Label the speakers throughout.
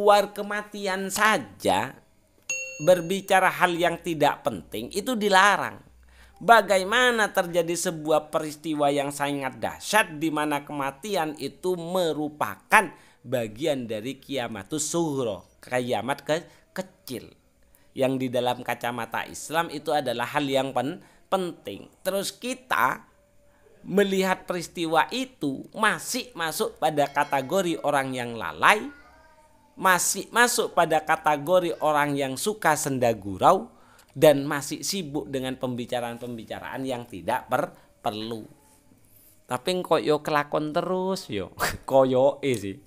Speaker 1: luar kematian saja berbicara hal yang tidak penting itu dilarang. Bagaimana terjadi sebuah peristiwa yang sangat dahsyat di mana kematian itu merupakan bagian dari kiamatus sughra, kiamat kecil. Yang di dalam kacamata Islam itu adalah hal yang penting. Terus kita melihat peristiwa itu masih masuk pada kategori orang yang lalai, masih masuk pada kategori orang yang suka senda gurau, dan masih sibuk dengan pembicaraan-pembicaraan yang tidak perlu. Tapi kok yo kelakon terus yo. Koyoke sih.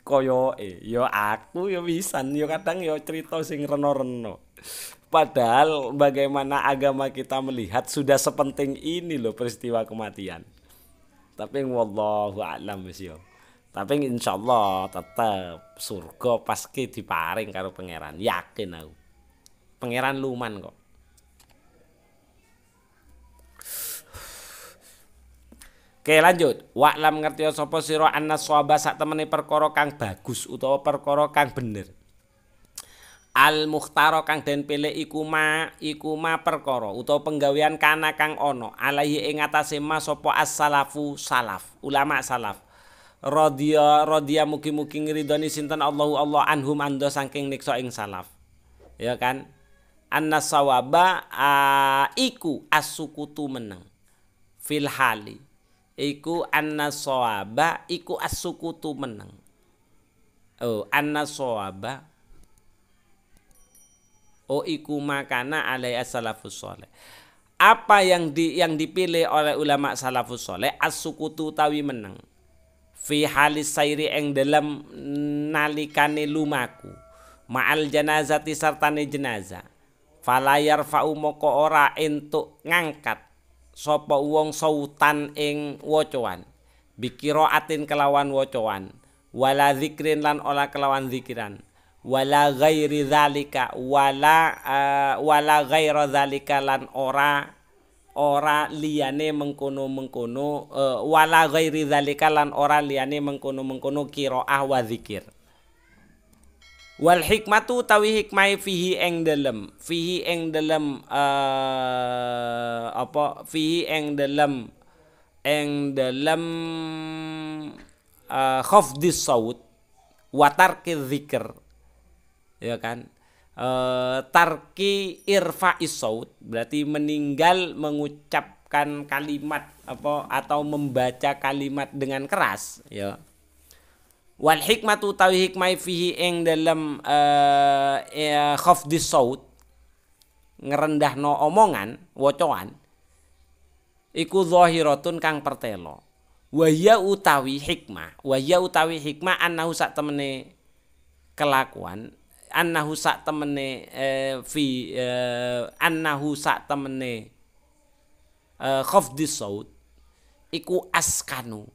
Speaker 1: Koyoke yo aku yo pisan yo kadang yo cerita sing reno-reno. Padahal bagaimana agama kita melihat sudah sepenting ini loh peristiwa kematian. Tapi wallahu a'lam yo. Tapi insyaallah tetap surga paski diparing karo pangeran, yakin aku. Pangeran luman kok. Oke lanjut. Wa'lam ngerti sapa sira anna shawaba sak temene perkara kang bagus utawa perkara kang bener. Al mukhtaro kang den pilih iku ma perkara utawa penggawean kana kang ana alaihi ing atase ma sapa as-salafu salaf, ulama salaf. Radhiya mugi-mugi ngridoni sinten Allah anhum ando saking niksa ing salaf. Ya kan? Anna sawaba iku as-sukutu meneng fil hali. Iku anna sawaba iku as-sukutu meneng. Oh, anna sawaba iku makana alai as-salafus sholeh. Apa yang dipilih oleh ulama salafus sholeh as-sukutu tawi meneng. Fi halis sairi ing dalam nalikane lumaku. Ma'al janazati sartane jenazah. Falayar fa'u moko ora entuk ngangkat sapa wong sautan ing wacoan. Bikiraatin kelawan wacoan. Wala zikrin lan ora kelawan zikiran. Wala ghairi dzalika wala ghaira dzalika lan ora liyane mengkono wala ghairi dzalika lan ora liyane mengkono qiraah wa zikir. Wal hikmatu tawi hikmah fihi ing dalem khafdis saut wa tarkiz zikr. Ya kan, tarki irfa'is saut berarti meninggal mengucapkan kalimat atau membaca kalimat dengan keras ya. Wal hikmatu tawi hikmah fihi ing dalam khafdis saut ngerendahno omongan wocoan iku zahiratun kang pertelo. Wahya utawi hikmah annahu sak temene kelakuan annahu sak temene khafdis saut iku askanu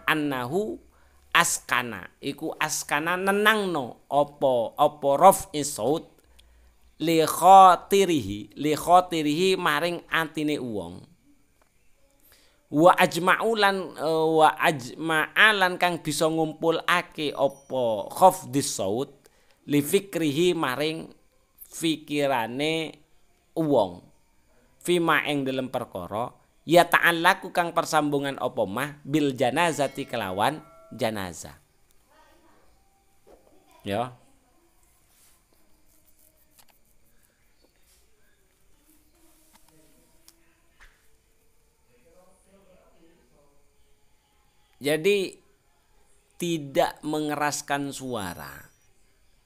Speaker 1: annahu askana nenangno apa raf'is saut li khatirihi maring atine wong. Wa ajma'alan kang bisa ngumpulake apa khafdis saut li fikrihi maring fikirane wong fima ing dalem perkara ya ta'allaku kang persambungan apa mah bil janazati kelawan janazah ya. Jadi tidak mengeraskan suara,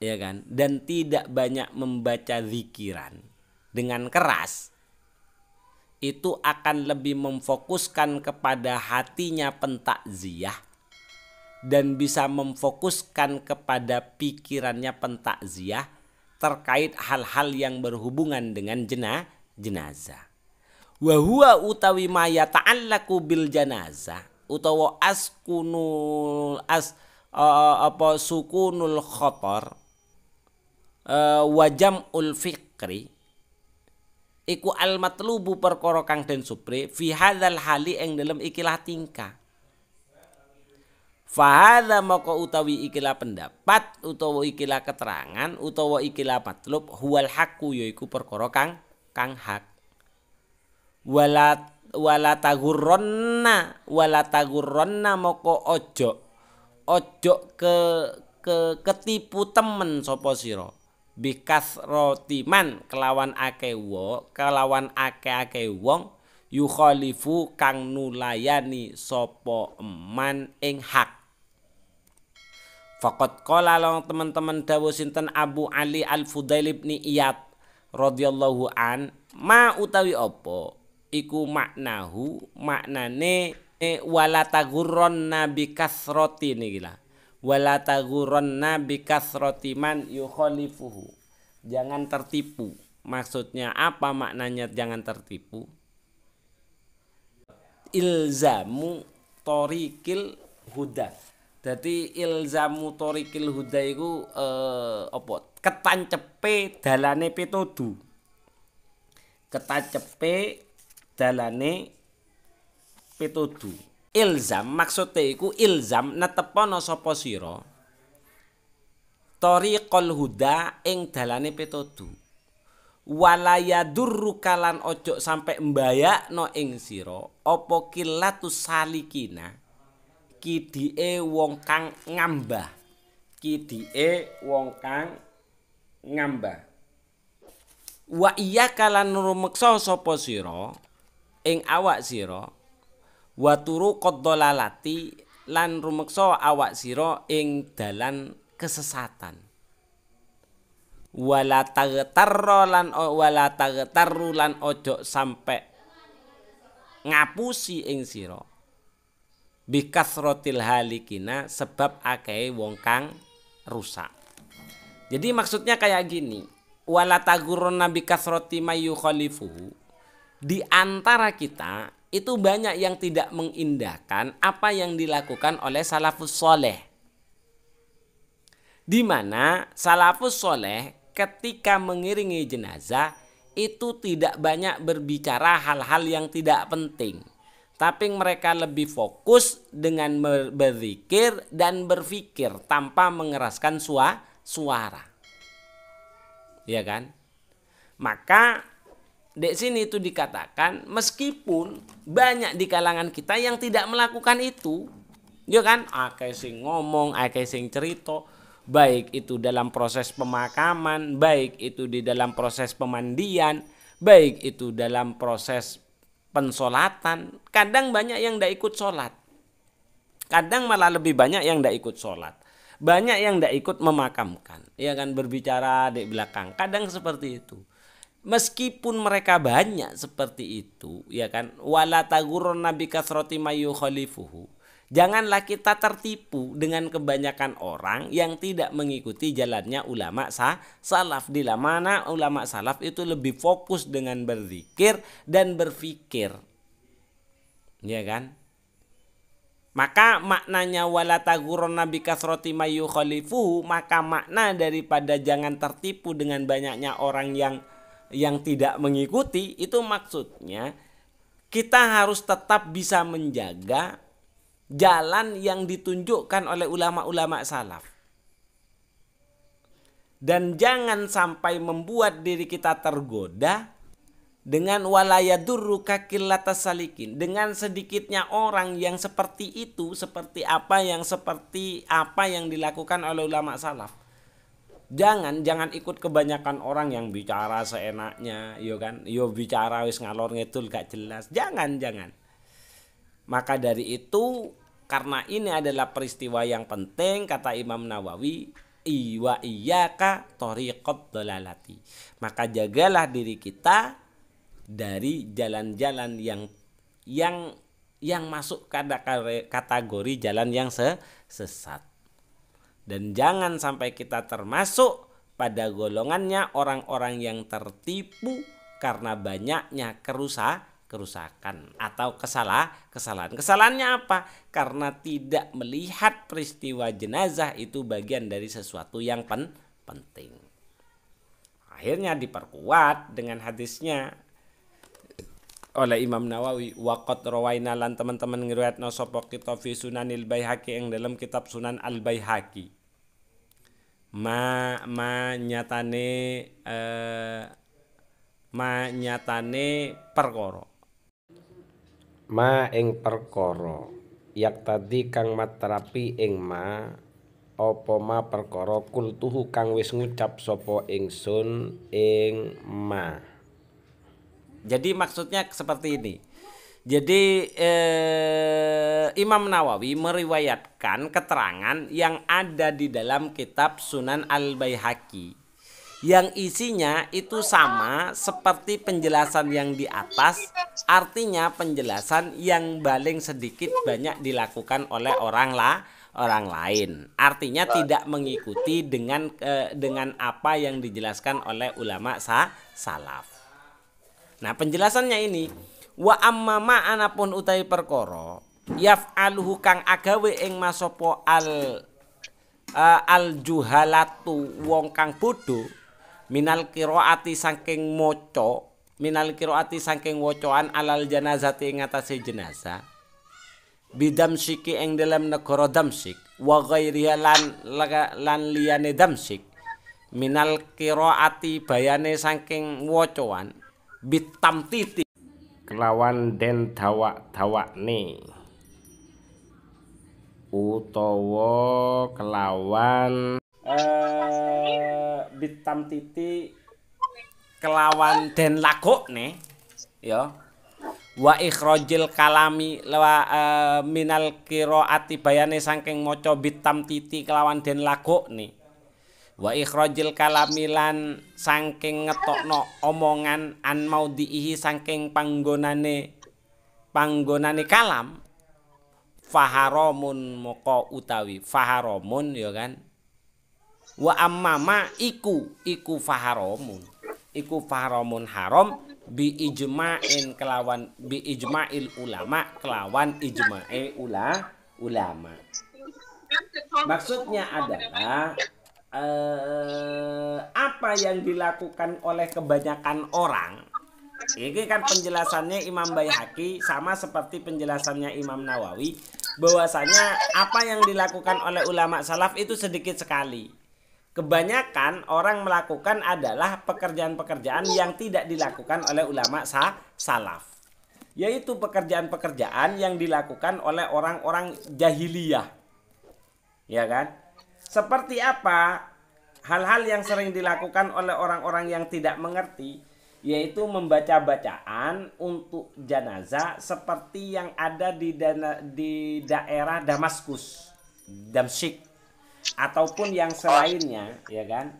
Speaker 1: ya kan, dan tidak banyak membaca zikiran dengan keras, itu akan lebih memfokuskan kepada hatinya pentakziah dan bisa memfokuskan kepada pikirannya pentakziah terkait hal-hal yang berhubungan dengan jenazah. Wa huwa utawi ma yata'allaku bil janazah utawa sukunul khotor wajamul fikri iku al matlubu perkara kang den supre fi hadzal hali ing dalem ikilah tingkah. Fa hadza maka utawi ikilah pendapat utawa ikilah keterangan utawa ikilah matlub huwal haqqu yaiku perkara kang hak. Wala tagurronna maka ojo ketipu temen sapa sira bikasrotiman kelawan akeh wong yukhalifu kang nulayani sapa eman ing hak. Faqad qala long teman-teman dawuh sinten Abu Ali Al-Fudail bin Iyad radhiyallahu an ma utawi apa iku maknane wala tagurronna bikasroti niki lah. Wala tagurronna bikasroti man yukhalifuhu. Jangan tertipu. Maksudnya apa maknanya jangan tertipu? Ilzamu thoriqil huda. Dadi ilzamu thoriqil huda iku apa? Ketancepe dalane pitudu. Ketancepe dalane pitudu. Ilzam maksudnya iku ilzam netepono sapa sira thoriqul huda ing dalane pitudu. Wala yadurru kalan ojo sampe mbayakno ing sira apa kilatus salikina kidike wong kang ngambah. Kidike wong kang ngambah. Wa iya kalan rumeksa sapa sira ing awak sira wa turu qaddalalati lan rumeksa awak sira ing dalan kesesatan. Wala tagtarru lan ojo sampe ngapusi ing sira bikasrotil halikina sebab akeh wong kang rusak. Jadi maksudnya kayak gini, wala tagurronna bikasroti mayu khalifuhu. Di antara kita itu banyak yang tidak mengindahkan apa yang dilakukan oleh salafus soleh. Di mana salafus soleh ketika mengiringi jenazah itu tidak banyak berbicara hal-hal yang tidak penting. Tapi mereka lebih fokus dengan berzikir dan berfikir tanpa mengeraskan suara. Ya kan? Maka di sini itu dikatakan meskipun banyak di kalangan kita yang tidak melakukan itu, ya kan? Akeh sing ngomong, akeh sing cerita, baik itu dalam proses pemakaman, baik itu di dalam proses pemandian, baik itu dalam proses pensolatan. Kadang banyak yang tidak ikut sholat, kadang malah lebih banyak yang tidak ikut sholat, banyak yang tidak ikut memakamkan, ya kan, berbicara di belakang. Kadang seperti itu. Meskipun mereka banyak seperti itu, ya kan, wala tagurronna bikasroti mayu khalifuhu. Janganlah kita tertipu dengan kebanyakan orang yang tidak mengikuti jalannya ulama salaf. Di mana ulama salaf itu lebih fokus dengan berzikir dan berfikir, ya kan. Maka maknanya wala tagurronna bikasroti mayu khalifuhu, maka makna daripada jangan tertipu dengan banyaknya orang yang tidak mengikuti, itu maksudnya kita harus tetap bisa menjaga jalan yang ditunjukkan oleh ulama-ulama salaf. Dan jangan sampai membuat diri kita tergoda dengan walayadurru kakillatas salikin, dengan sedikitnya orang yang seperti itu, seperti apa yang dilakukan oleh ulama salaf. Jangan ikut kebanyakan orang yang bicara seenaknya, yo kan, yo bicara wis ngalor ngidul gak jelas. Jangan. Maka dari itu, karena ini adalah peristiwa yang penting, kata Imam Nawawi, wa iyyaka thoriqad dhalalati. Maka jagalah diri kita dari jalan-jalan yang masuk kategori jalan yang sesat. Dan jangan sampai kita termasuk pada golongannya orang-orang yang tertipu karena banyaknya kerusakan atau kesalahan. Kesalahannya apa? Karena tidak melihat peristiwa jenazah itu bagian dari sesuatu yang penting. Akhirnya diperkuat dengan hadisnya oleh Imam Nawawi. Waqat rawaina lan teman-teman ngriwayatna sapa kita fi Sunanil Baihaqi ing dalam kitab Sunan Al Baihaqi. Nyatane perkara. Ma ing perkara yak tadi kang matrapi ing apa ma perkara kultuhu kang wis ngucap sapa ingsun ing ma. Jadi maksudnya seperti ini. Jadi Imam Nawawi meriwayatkan keterangan yang ada di dalam kitab Sunan Al-Baihaqi yang isinya itu sama seperti penjelasan yang di atas, artinya penjelasan yang paling sedikit banyak dilakukan oleh orang lain, artinya tidak mengikuti dengan apa yang dijelaskan oleh ulama salaf. Nah, penjelasannya ini, wa amma ma anapun utawi perkara yaf'aluhu kang agawe ing masopo al juhalatu wong kang bodho minal qiraati saking wacaan alal janazati ing atase jenazah bidamsiki ing dalam negara Damsik wa ghairiha lan liyane Damsik minal qiraati bayane saking wacaan bitamtiti kelawan den dawak-dawakne utawa kelawan bitamtiti kelawan den lagokne ya wa ikhrajil kalami minal qiraati bayane saking maca bitamtiti kelawan den lagokne wa ikhrajil kalami lan saking ngetokno omongan an maudhihi saking panggonane kalam faharamun moko utawi faharamun ya kan wa ammama iku faharamun haram bi ijma'il ulama kelawan ijma'i ulama. Maksudnya adalah apa yang dilakukan oleh kebanyakan orang. Ini kan penjelasannya Imam Baihaqi sama seperti penjelasannya Imam Nawawi, bahwasanya apa yang dilakukan oleh ulama salaf itu sedikit sekali. Kebanyakan orang melakukan adalah pekerjaan-pekerjaan yang tidak dilakukan oleh ulama salaf, yaitu pekerjaan-pekerjaan yang dilakukan oleh orang-orang jahiliyah, ya kan? Seperti apa hal-hal yang sering dilakukan oleh orang-orang yang tidak mengerti, yaitu membaca bacaan untuk jenazah seperti yang ada di daerah Damaskus, Damsyik, ataupun yang selainnya, ya kan?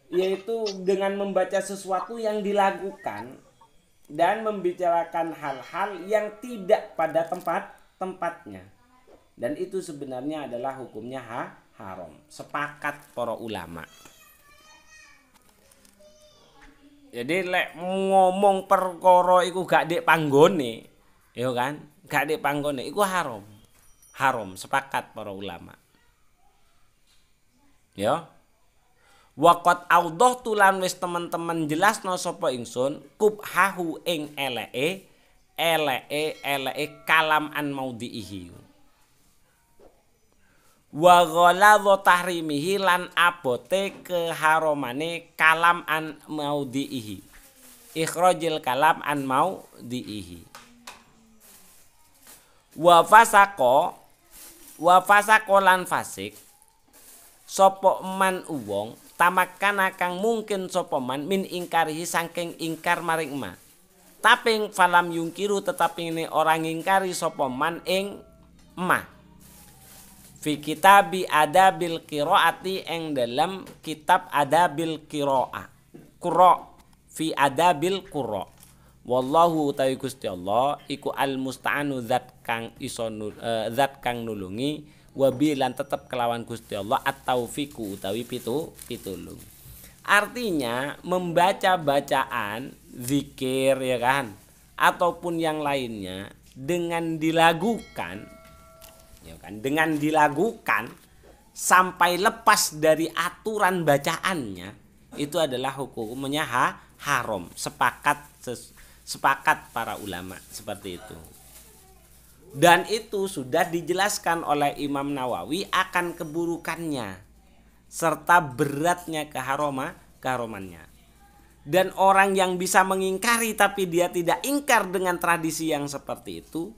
Speaker 1: Yaitu dengan membaca sesuatu yang dilakukan dan membicarakan hal-hal yang tidak pada tempatnya. Dan itu sebenarnya adalah hukumnya haram. Sepakat para ulama. Jadi lek ngomong perkara iku gak ndek panggone, ya kan? Gak ndek panggone iku haram. Haram, sepakat para ulama. Ya. Waqat audhah tulan wis teman-teman jelasno sapa ingsun kubhahu ing eleke kalam an maudhihi. Wa ghaladha tahrimihi lan abote keharamane kalam an maudhihi. Ikhrajil kalam an maudhihi. Wa fasaqo lan fasik sapa man wong tamakana kang mungkin sapa man min ingkarihi saking ingkar maring ma. Tapi falam yungkiru tetapi ini orang ingkari sapa man ing ma. Fi kitabi adabil qiraati ing dalam kitab adabil qiraah. Fi adabil qira. Wallahu ta'ala Gusti Allah iku al musta'anu zat kang nulungi wabi lan tetep kelawan Gusti Allah at-taufiqu utawi pitulung. Artinya membaca bacaan zikir ya kan ataupun yang lainnya dengan dilakukan ya kan, dengan dilakukan sampai lepas dari aturan bacaannya itu adalah hukumnya haram. Sepakat para ulama seperti itu. Dan itu sudah dijelaskan oleh Imam Nawawi akan keburukannya serta beratnya keharamannya. Dan orang yang bisa mengingkari tapi dia tidak ingkar dengan tradisi yang seperti itu,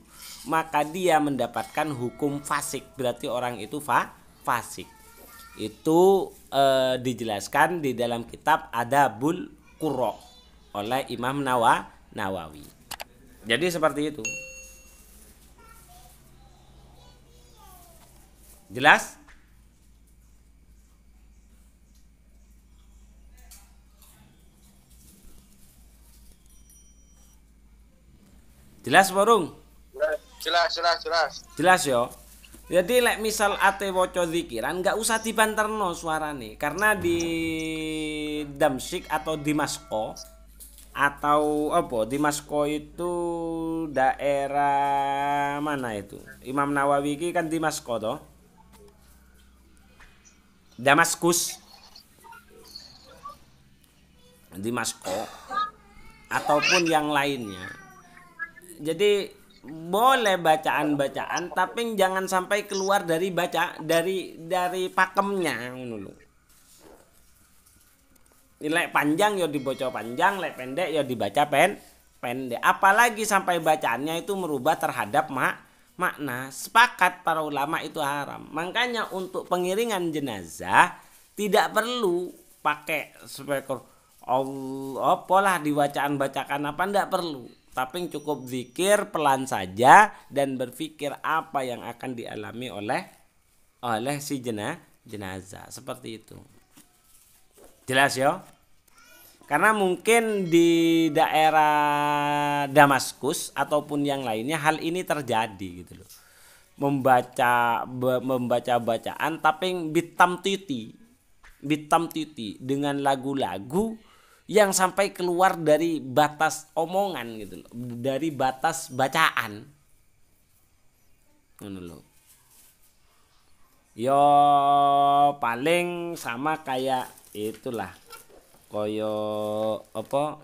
Speaker 1: maka dia mendapatkan hukum fasik. Berarti orang itu fasik. Itu dijelaskan di dalam kitab Adabul Qurra oleh Imam Nawawi. Jadi seperti itu. Jelas? Jelas Warung?
Speaker 2: Jelas.
Speaker 1: Jelas yo. Jadi lek misal ate waca zikiran nggak usah dibanterno suarane karena di Damsyik atau Dimasko atau apa Dimasko itu daerah mana itu? Imam Nawawi ini kan Dimasko toh. Damaskus, Dimasko ataupun yang lainnya. Jadi boleh bacaan-bacaan tapi jangan sampai keluar dari pakemnya ngono lho. Lek panjang ya dibaca panjang, lek pendek ya dibaca pendek. Apalagi sampai bacaannya itu merubah terhadap makna. Sepakat para ulama itu haram. Makanya untuk pengiringan jenazah tidak perlu pakai speaker Allah apalah dibacaan-bacakan apa enggak perlu. Tapi cukup zikir pelan saja dan berpikir apa yang akan dialami oleh si jenazah. Seperti itu. Jelas ya? Karena mungkin di daerah Damaskus ataupun yang lainnya hal ini terjadi gitu loh. Membaca bacaan tapi bitam titi dengan lagu-lagu yang sampai keluar dari batas omongan gitu loh, dari batas bacaan. Ngono loh. Yo paling sama kayak itulah. Kaya apa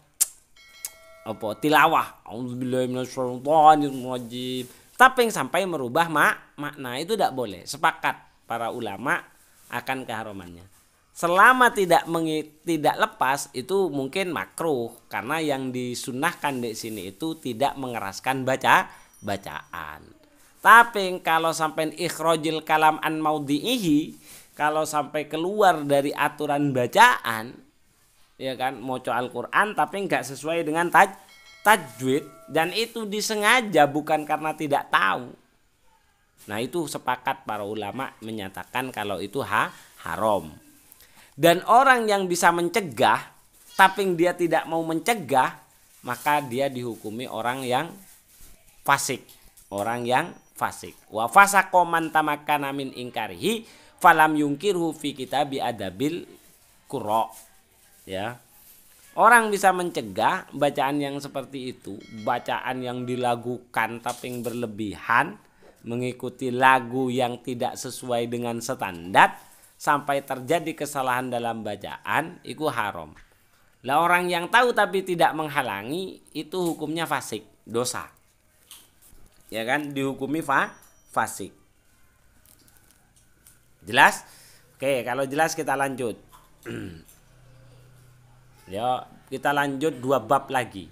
Speaker 1: tilawah auzubillahi minasyaitonirrajim tapi sampai merubah makna itu tidak boleh. Sepakat para ulama akan keharamannya. Selama tidak lepas itu mungkin makruh karena yang disunnahkan di sini itu tidak mengeraskan bacaan. Tapi kalau sampai ikhrajil kalam an maudhi'ihi, kalau sampai keluar dari aturan bacaan, ya kan, maca Al-Qur'an tapi enggak sesuai dengan tajwid dan itu disengaja bukan karena tidak tahu. Nah, itu sepakat para ulama menyatakan kalau itu haram. Dan orang yang bisa mencegah tapi dia tidak mau mencegah, maka dia dihukumi orang yang fasik. Wa fasaqo man tamakkana min ingkarihi falam yungkirhu fi kitabi adabil qurra. Ya. Orang bisa mencegah bacaan yang seperti itu, bacaan yang dilagukan tapi yang berlebihan, mengikuti lagu yang tidak sesuai dengan standar sampai terjadi kesalahan dalam bacaan, itu haram. Lah orang yang tahu tapi tidak menghalangi itu hukumnya fasik, dosa. Ya kan, dihukumi fasik. Jelas? Oke, kalau jelas kita lanjut. Ya, kita lanjut 2 bab lagi.